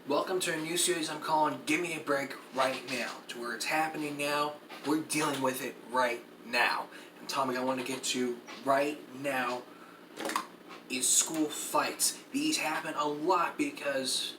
Welcome to a new series I'm calling Give Me a Break Right Now. To where it's happening now, we're dealing with it right now. And the topic I want to get to right now is school fights. These happen a lot because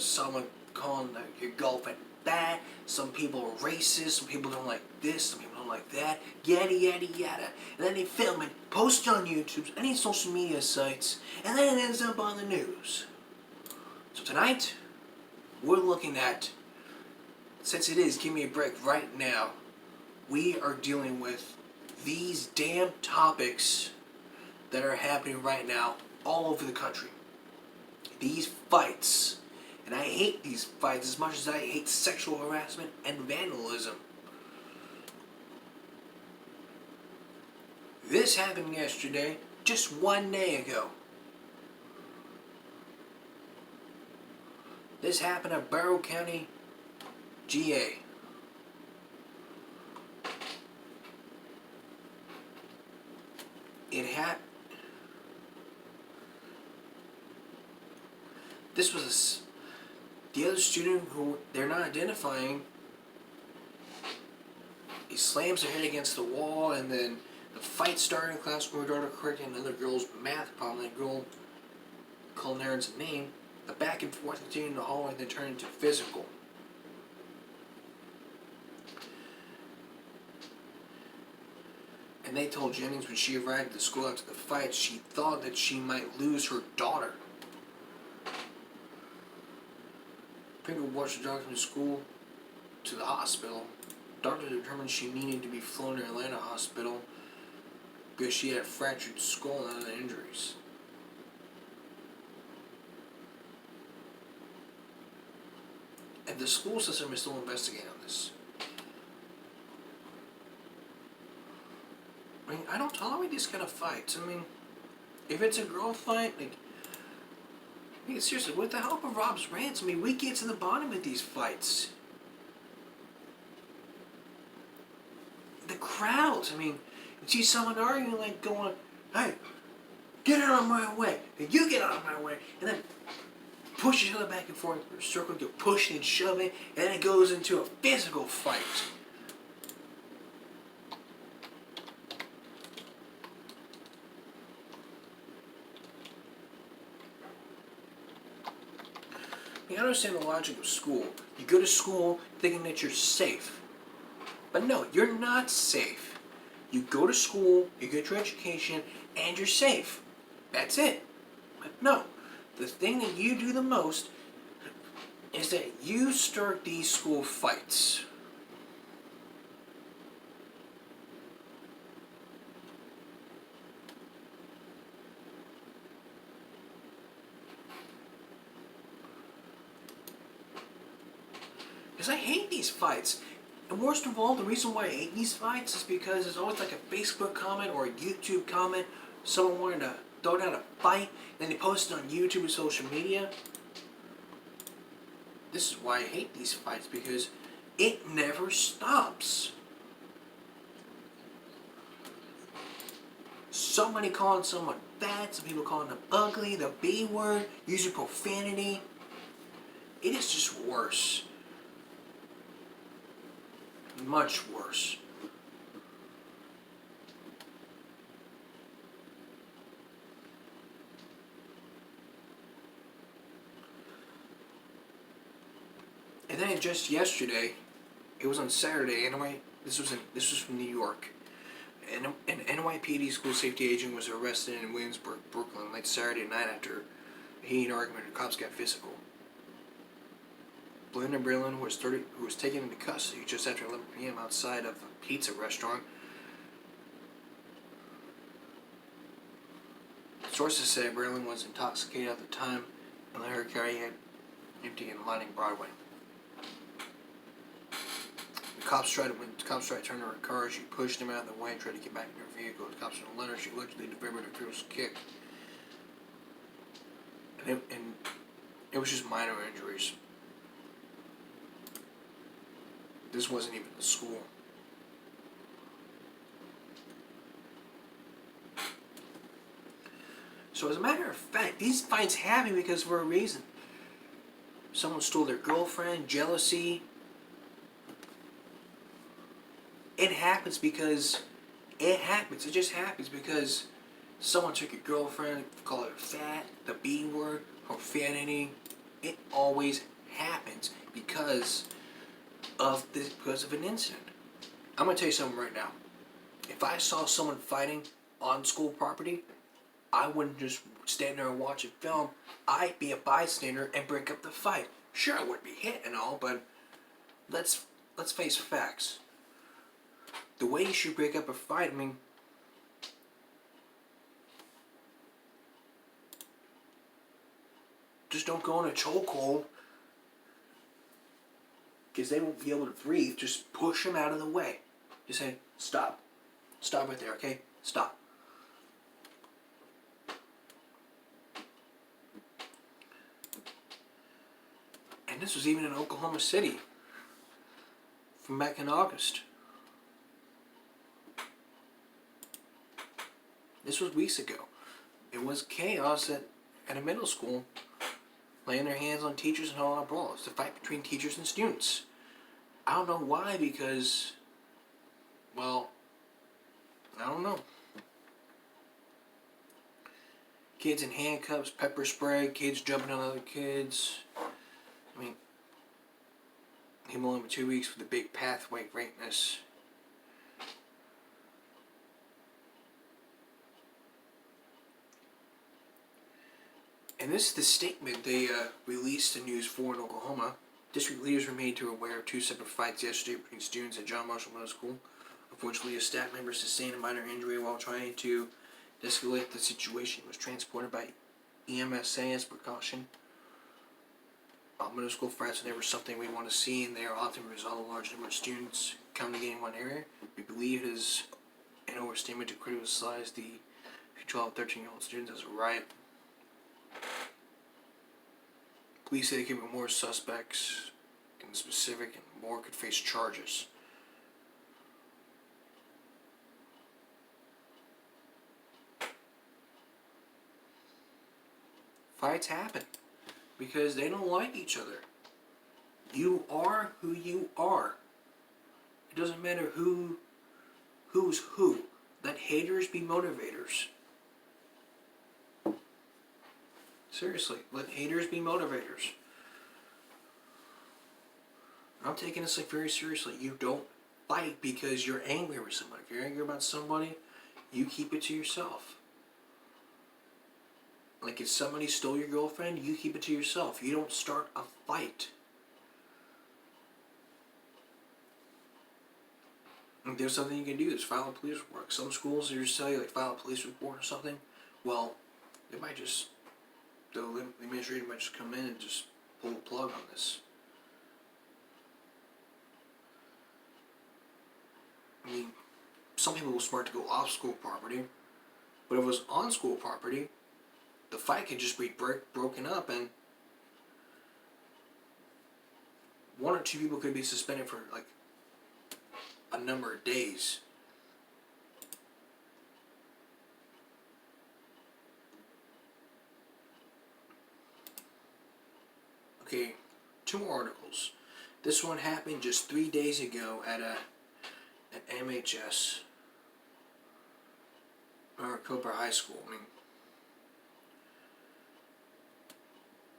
someone calling your girlfriend that, some people are racist, some people don't like this, some people don't like that, yada yada yada. And then they film it, post it on YouTube, any social media sites, and then it ends up on the news. So tonight, we're looking at, since it is Give Me a Break right now, we are dealing with these damn topics that are happening right now all over the country. These fights. And I hate these fights as much as I hate sexual harassment and vandalism. This happened yesterday, just one day ago. This happened at Barrow County, GA. This was the other student who they're not identifying. He slams her head against the wall, and then the fight started in class where her daughter correcting another girl's math problem. That girl called Aaron's name. The back and forth continued in the hallway, then turned into physical. And they told Jennings when she arrived at the school after the fight, she thought that she might lose her daughter. Pringle watched the doctor from school to the hospital. The doctor determined she needed to be flown to Atlanta Hospital because she had a fractured skull and other injuries. And the school system is still investigating on this. I mean, I don't tolerate these kind of fights. I mean, if it's a girl fight, seriously, with the help of Rob's rants, we get to the bottom of these fights. The crowds, you see someone arguing, going, hey, get out of my way, and you get out of my way, and then push each other back and forth, circle, get pushing and shoving, and then it goes into a physical fight. I understand the logic of school. You go to school thinking that you're safe. But no, you're not safe. You go to school, you get your education, and you're safe. That's it. But no, the thing that you do the most is that you start these school fights. Because I hate these fights. And worst of all, the reason why I hate these fights is because there's always like a Facebook comment or a YouTube comment. Someone wanted to throw down a fight, and then they post it on YouTube or social media. This is why I hate these fights, because it never stops. Somebody calling someone fat, some people calling them ugly, the B word, using profanity. It is just worse. Much worse. And then just yesterday, it was on Saturday anyway. This was from New York. An NYPD school safety agent was arrested in Williamsburg, Brooklyn, late Saturday night after a heated argument. The cops got physical. Belinda Breland, who was taken into custody just after 11 p.m. outside of a pizza restaurant. Sources say Breland was intoxicated at the time and let her carry it empty and lining Broadway. When the cops tried to turn her car, she pushed him out of the way and tried to get back in her vehicle. The cops wouldn't let her. She allegedly delivered a fierce kick. And it was just minor injuries. This wasn't even the school. So as a matter of fact, these fights happen because for a reason. someone stole their girlfriend, jealousy. It happens because it happens. It just happens because someone took your girlfriend, call her fat, the B word, profanity. It always happens because of an incident. I'm gonna tell you something right now. If I saw someone fighting on school property, I wouldn't just stand there and watch it film. I'd be a bystander and break up the fight. Sure, I wouldn't be hit and all, but let's face facts. The way you should break up a fight, I mean, just don't go in a chokehold because they won't be able to breathe. Just push them out of the way. Just say, stop. Stop right there, okay? Stop. And this was even in Oklahoma City from back in August. This was weeks ago. It was chaos at a middle school, laying their hands on teachers and all out brawls. It's a fight between teachers and students. I don't know why, because, well, I don't know. Kids in handcuffs, pepper spray, kids jumping on other kids. I mean, him alone for 2 weeks with a big pathway greatness. And this is the statement they released in News 4 in Oklahoma. District leaders were made aware of 2 separate fights yesterday between students at John Marshall Middle School. Unfortunately, a staff member sustained a minor injury while trying to de-escalate the situation. He was transported by EMSA as precaution. Middle school fights are never something we want to see, and they are often a result of a large number of students congregating in one area. We believe it is an overstatement to criticize the 12, 13-year-old students as a riot. Police say there could be more suspects in specific, and more could face charges. Fights happen because they don't like each other. You are who you are. It doesn't matter who's who. Let haters be motivators. Seriously, let haters be motivators. I'm taking this like very seriously. You don't fight because you're angry with somebody. If you're angry about somebody, you keep it to yourself. Like if somebody stole your girlfriend, you keep it to yourself. You don't start a fight. If there's something you can do, is file a police report. Some schools they just tell you like file a police report or something. Well, they might just the administrator might just come in and just pull the plug on this. I mean, some people were smart to go off school property, but if it was on school property, the fight could just be broken up and 1 or 2 people could be suspended for like a number of days. Okay, 2 more articles. This one happened just 3 days ago at MHS, Maricopa High School. I mean,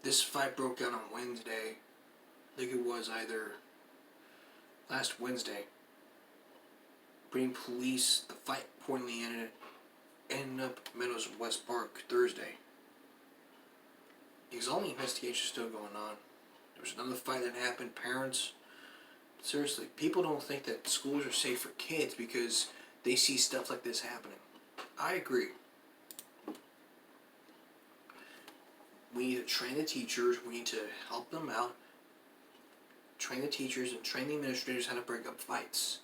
this fight broke out on Wednesday. I think it was either last Wednesday. Bringing police, the fight pointedly ended up Meadows West Park Thursday. Because all the investigation is still going on. There was another fight that happened. Parents, seriously, people don't think that schools are safe for kids because they see stuff like this happening. I agree. We need to train the teachers. We need to help them out. Train the teachers and train the administrators how to break up fights.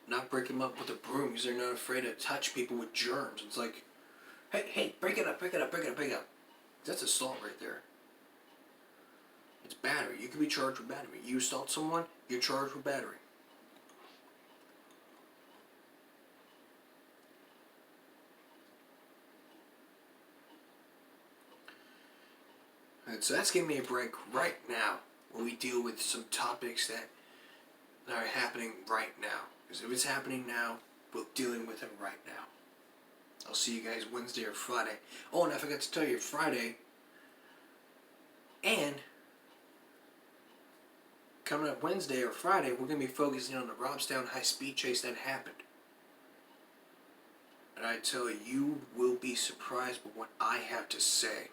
Not break them up with a broom because they're not afraid to touch people with germs. It's like, hey, break it up. That's assault right there. It's battery. You can be charged with battery. You assault someone, you're charged with battery. And so that's Give Me a Break right now, where we deal with some topics that are happening right now. Because if it's happening now, we're dealing with them right now. I'll see you guys Wednesday or Friday. Oh, and I forgot to tell you, Friday, and coming up Wednesday or Friday, we're going to be focusing on the Robstown high speed chase that happened. And I tell you, you will be surprised by what I have to say.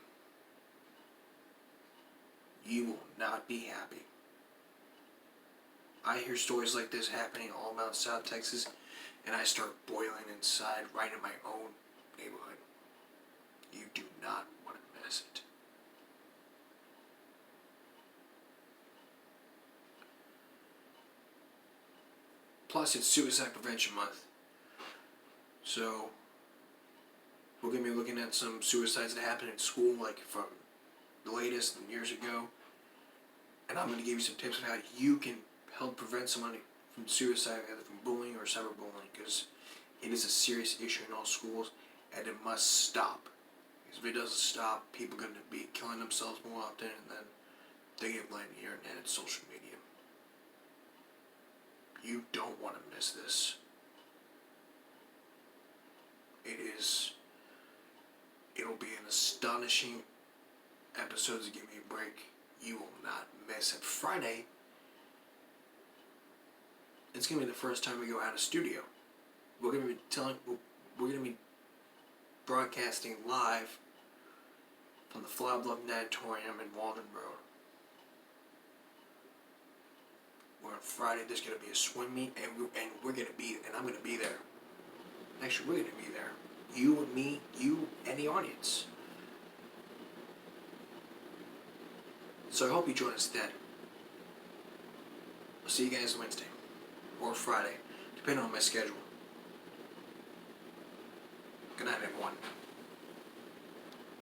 You will not be happy. I hear stories like this happening all around South Texas, and I start boiling inside right in my own neighborhood. You do not want to miss it. Plus, it's Suicide Prevention Month. So, we're going to be looking at some suicides that happened in school, like from the latest and years ago. And I'm going to give you some tips on how you can help prevent somebody from suicide, either from bullying or cyberbullying, because it is a serious issue in all schools, and it must stop. Because if it doesn't stop, people are going to be killing themselves more often, and then they get blamed on the internet and social media. You don't want to miss this. It'll be an astonishing episode to Give Me a Break. You will not miss it. Friday, it's going to be the first time we go out of studio. We're going to be broadcasting live from the Flower Bluff Natatorium in Walden Road. Where on Friday there's going to be a swim meet, and I'm going to be there. Actually, we're going to be there. You and me, you and the audience. So I hope you join us then. I'll see you guys Wednesday or Friday, depending on my schedule. Good night, everyone.